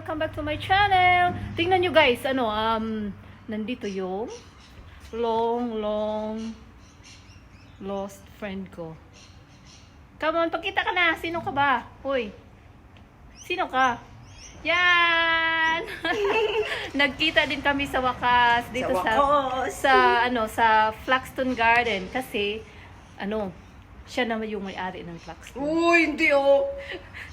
Welcome back to my channel. Tingnan nyo guys, nandito yung long lost friend ko. Come on, pakita ka na. Sino ka ba? Hoy. Sino ka? Yan! Nagkita din kami sa wakas dito sa Flaxton Garden kasi siya naman yung may-ari ng Flaxton. Uy, hindi oh.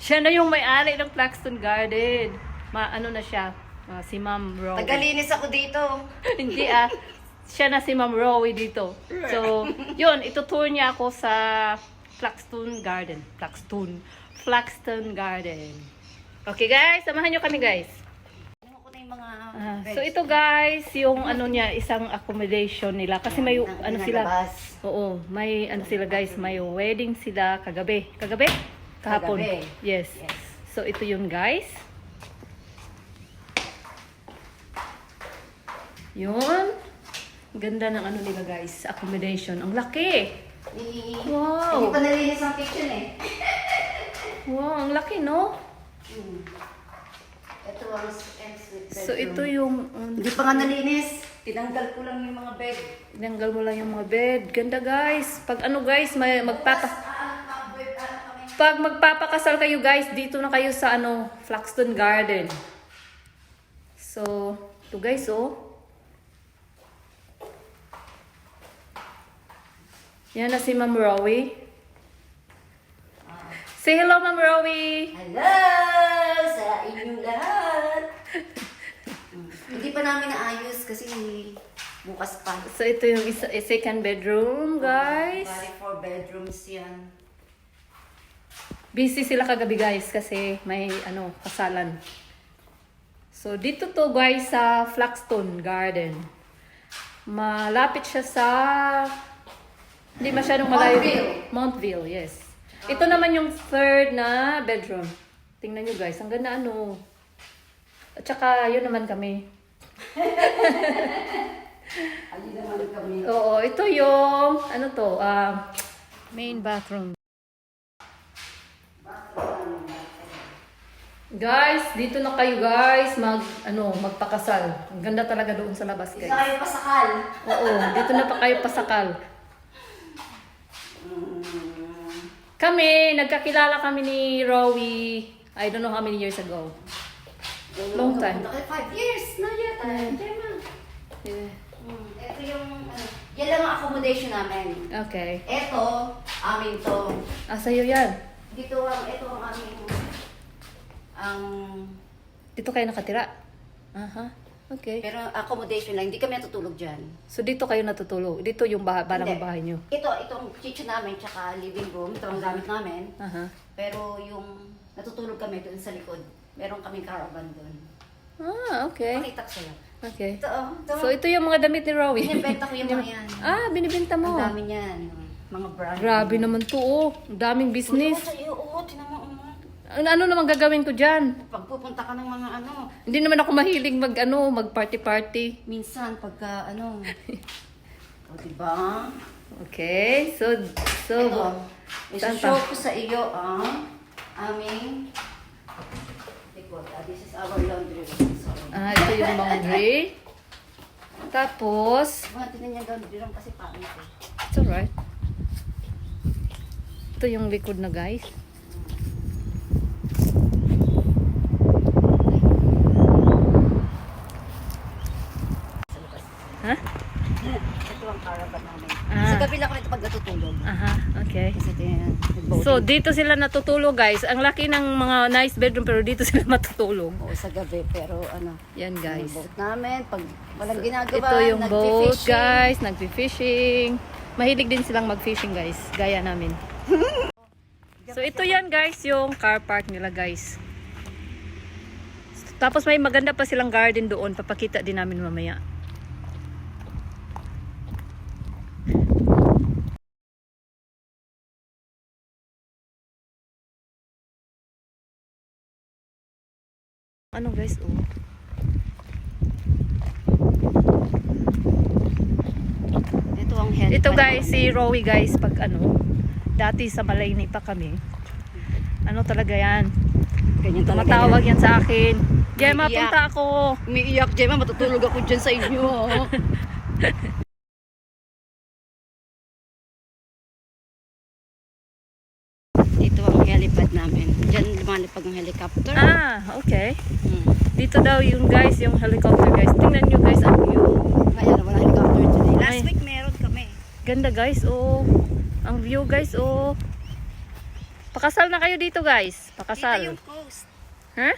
Siya na yung may-ari ng Flaxton Garden. Na siya? Si Ma'am Rowie. Tagalinis ako dito. Hindi siya na si Ma'am Rowie dito. So, yun, itutour niya ako sa Flaxton Garden. Flaxton Garden. Okay guys, samahan nyo kami guys. Ano ko na yung mga So ito guys, yung isang accommodation nila kasi may sila. Oo, may sila guys, may wedding sila kagabi. Kahapon. Yes. So ito yun guys. Yun. Ganda ng nila guys, accommodation. Ang laki. Wow. Hindi pa nalinis ang kitchen eh. Wow, ang laki no? Ito ang ensuite bedroom. So ito yung Hindi pa nga nalinis. Tinanggal ko lang yung mga bed. tinanggal mo lang yung mga bed. Ganda guys. Pag guys, pag magpapakasal kayo guys, dito na kayo sa Flaxton Garden. So, ito guys Yan na si Ma'am Rowie. Say hello Ma'am Rowie. Hello sa inyong lahat. Hindi pa namin naayos kasi bukas pa. So, ito yung second bedroom guys. Bali 4 bedrooms yan. Busy sila kagabi guys kasi may kasalan. So dito to guys sa Flaxton Garden. Malapit siya sa hindi masyadong malayo. Montville, yes. Ito naman yung third na bedroom. Tingnan nyo guys, ang ganda At saka yun naman kami. Ayun naman kami. Oo, ito yung main bathroom. Guys, dito na kayo guys magpakasal. Ang ganda talaga doon sa labas guys. Isa kayo pasakal. Oo, dito na pa kayo pasakal. Kami, nagkakilala kami ni Rowie, I don't know how many years ago. Long time. 5 years na yata. Yeah. Ito yung yan lang ang accommodation namin. Okay. Ito, amin to. Sa'yo yan. Ito ang aming Dito kayo nakatira? Aha. Okay. pero accommodation lang, hindi kami natutulog dyan. So dito kayo natutulog? Dito yung barang Hindi. bahay nyo? Itong kitchen namin, tsaka living room, ito ang gamit namin. Aha. Pero yung natutulog kami doon sa likod, meron kaming caravan doon. Okay. Pakita ko sa'yo. Okay. Ito. So ito yung mga damit ni Rowie? Binibenta ko yung mga yan. Binibenta mo? Ang dami niyan. Mga brand. Grabe naman to Ang daming business. Oo, tinan mo. Ano naman gagawin ko dyan? Pag pupunta ka ng mga Hindi naman ako mahilig mag-party-party. minsan pagka o diba? Okay. So Ito, saan isa-show pa? ko sa iyo ang aming likod. This is our laundry room. Sorry. Ito yung laundry. Tapos, Mga tinan niya laundry room kasi pangit eh. it's alright. Ito yung likod na guys. Ha? Ito ang caravan namin. Sa gabi lang ako nito pag natutulog. Aha, okay. Kasi ito yan. So, dito sila natutulog guys. Ang laki ng mga nice bedroom pero dito sila matutulog. Oo, sa gabi. Pero Yan guys. yung boat namin, pag walang ginagawa, Ito yung boat nagpi-fishing. guys. Nagpi-fishing. Mahilig din silang mag-fishing guys. Gaya namin. So, ito yan guys. Yung car park nila guys. Tapos may maganda pa silang garden doon. Papakita din namin mamaya. Ano guys, Ito ang head. Ito guys, si Rowie guys, pag dati sa Malayni pa kami. Talaga yan. Ganyan talaga Tumatawag yan. yan sa akin. Gemma, Umiiyak. punta ako. Umiiyak, Gemma. Matutulog ako dyan sa inyo. Dito ang helipad namin. Diyan lumalipad ang helicopter. Ah, okay. Hmm. Dito daw yung guys, yung helicopter guys. Tingnan nyo guys ang view. Kaya wala helicopter today. Last Ay. week meron kami. Ganda guys, oh. Ang view guys, oh. Pakasal na kayo dito guys. Kita Pakasal. yung coast. Huh?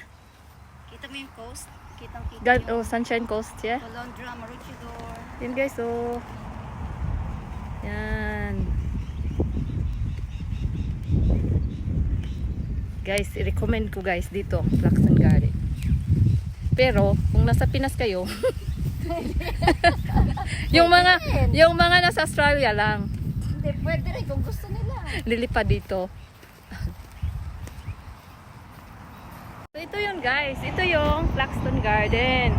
Kita mo yung coast. Kitang-kita Oh, yung Sunshine Coast, yeah. Colondra, Maroochydore. Yan guys, oh. Yan. Guys, i-recommend ko guys dito, Flaxton Garden. Pero, kung nasa Pinas kayo, yung mga nasa Australia lang, Hindi, pwede rin kung gusto nila. lilipad dito. So, ito yun guys. Ito yung Flaxton Garden.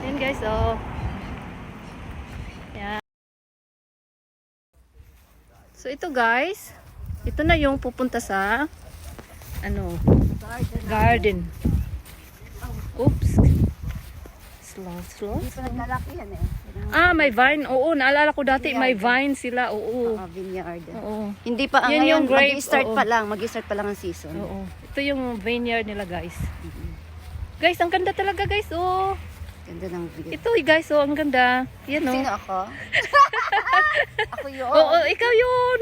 Yan guys, oh. Yan. So, ito guys. Ito na yung pupunta sa garden. Oops. Slow. Hindi pa naglalaki yan eh. Ah, may vine. Oo, naalala ko dati may vine sila. Oo. Vineyard. Oo. Hindi pa, Yan yung ngayon, grape, mag-i-start oo. pa lang. Mag-i-start pa lang ang season. Oo. Ito yung vineyard nila, guys. Guys, ang ganda talaga, guys. Oh. Ganda ng view. Ito, guys, oh, ang ganda. Yan, oh. Sino ako? Ako yun. Oo, ikaw yun.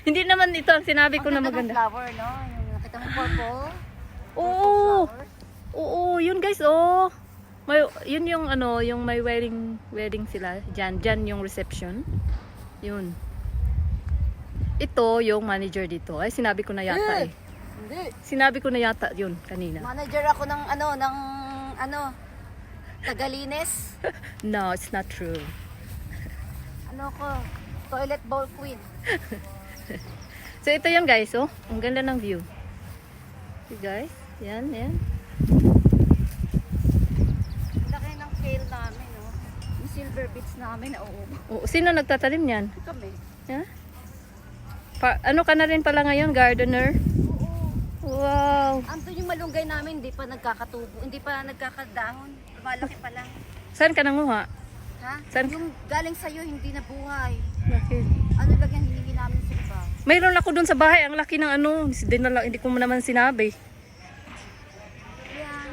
Hindi naman ito ang sinabi ko na Ang ganda ng maganda. flower, no? Yung nakita mo purple. Oo. Flower. Oo, yun, guys, oh. May, yun yung yung may wedding sila. Diyan yung reception. Yun. Ito yung manager dito. Ay, sinabi ko na yata eh. Hindi. Sinabi ko na yata yun kanina. Manager ako ng Tagalines. No, it's not true. Ano ko? Toilet bowl queen. So, ito yan guys, oh. Ang ganda ng view. See guys? Yan. Laki ng kale namin, no? Yung silver beets namin, oo. Oh, sino nagtatanim niyan? Kami. Yeah? Ano ka na rin pala ngayon, gardener? Oo. Wow. Andun yung malunggay namin, hindi pa nagkakatubo, hindi pa nagkakadahon. Malaki pa lang. Saan ka nanguha? Ha? Saan? Yung galing sa'yo, hindi na buhay. Bakit? Ano lang yan, hiningi namin sa iba. Mayroon ako dun sa bahay. Ang laki ng hindi ko mo naman sinabi. Yan,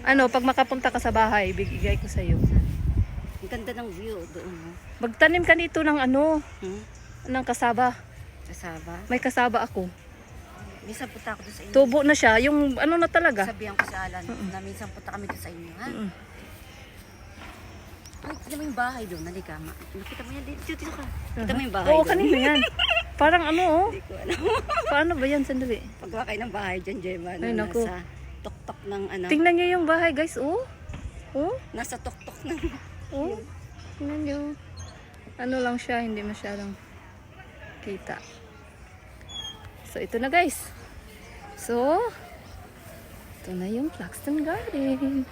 anong amin. Pag makapunta ka sa bahay, bigay ko sa'yo. Ang ganda ng view doon, no? Magtanim ka dito ng ng kasaba. Kasaba. May kasaba ako. Minsan punta ako doon sa inyo. Tubo na siya. Yung na talaga. Sabihan ko sa Alan na minsan punta kami doon sa inyo, ha? Ay, kita mo yung bahay doon, halika. Nakita mo yan, dito ka. Kita mo yung bahay Oo, doon. kanina yan. Parang oh. Hindi ko alam. Paano ba yan? Sandali. Paggawa kayo ng bahay dyan, Gemma, Ay, naku. nasa tuktok ng Tingnan niyo yung bahay, guys. Oh. Oh. nasa tuktok ng Oh. Tingnan niyo. Ano lang siya, hindi masyadong kita. So, ito na, guys. So, ito na yung Flaxton Garden.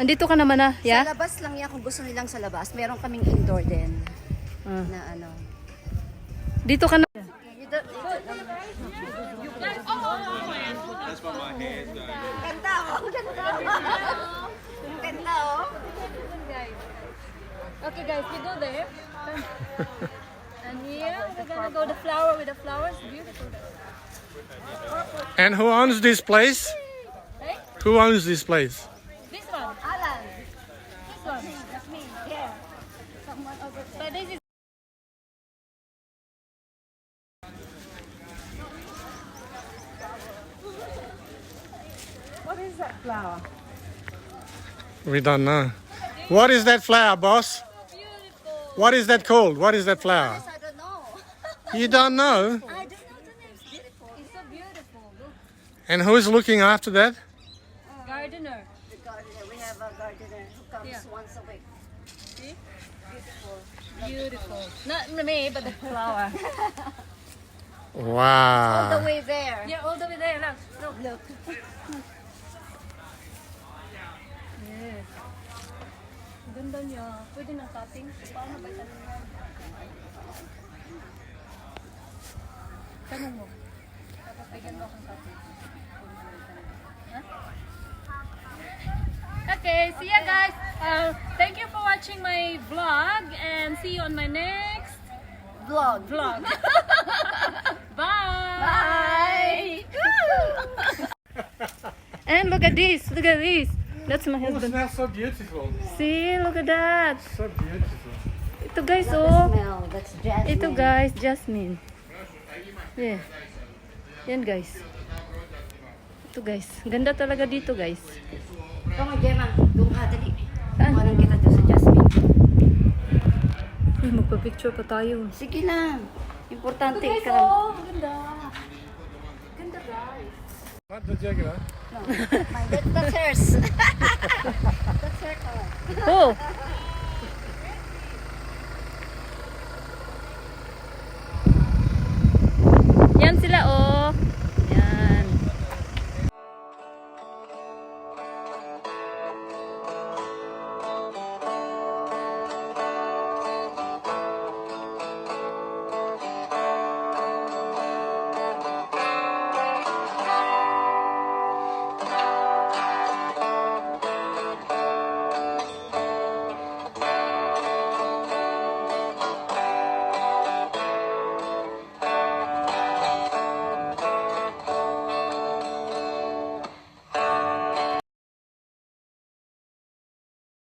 Andito ka naman na, Sa yeah? labas lang yan, kung gusto nilang sa labas. Meron kaming indoor din Ah. na Dito ka na. Ganda oh. Ganda oh. Okay guys, we go there. And here we're gonna go the flower with the flowers. Beautiful. And who owns this place? Hey, Who owns this place? this one. Alan. This one. That's me. There. Someone over there. So this is What is that flower? We don't know. What is that flower, boss? beautiful. What is that called? What is that flower? I don't know. You don't know? I don't know the name. It's beautiful. It's so beautiful. Look, And who's looking after that? gardener. The gardener. We have a gardener who comes Yeah. once a week. See? Beautiful. Beautiful. Not me, but the flower. All Wow. the way there. Yeah, all the way there. Look. Look. Yes. Ang ganda niya. Pwede ng cutting. Paano ba ito? Tanong mo. Tapos bigyan mo akong kape. Okay, see ya guys. Thank you for watching my vlog and see you on my next Vlog. vlog. Bye. Bye! And look at this. Look at this. That's my Oh, it husband. smells so beautiful. See, look at that. So beautiful. Ito guys, The oh. smell, that's jasmine. Ito guys, jasmine. Yeah. Yan guys. Ito guys. Ganda talaga dito guys. Come on, Gemma. Doon ka, dali. Saan? Kuhanan kita doon sa jasmine. Ay, magpa-picture pa tayo. Sige lang. Importante Guys, ka lang. oh. Ganda. Ganda guys. Not the jaguar. That's hers. That's her color. Oh,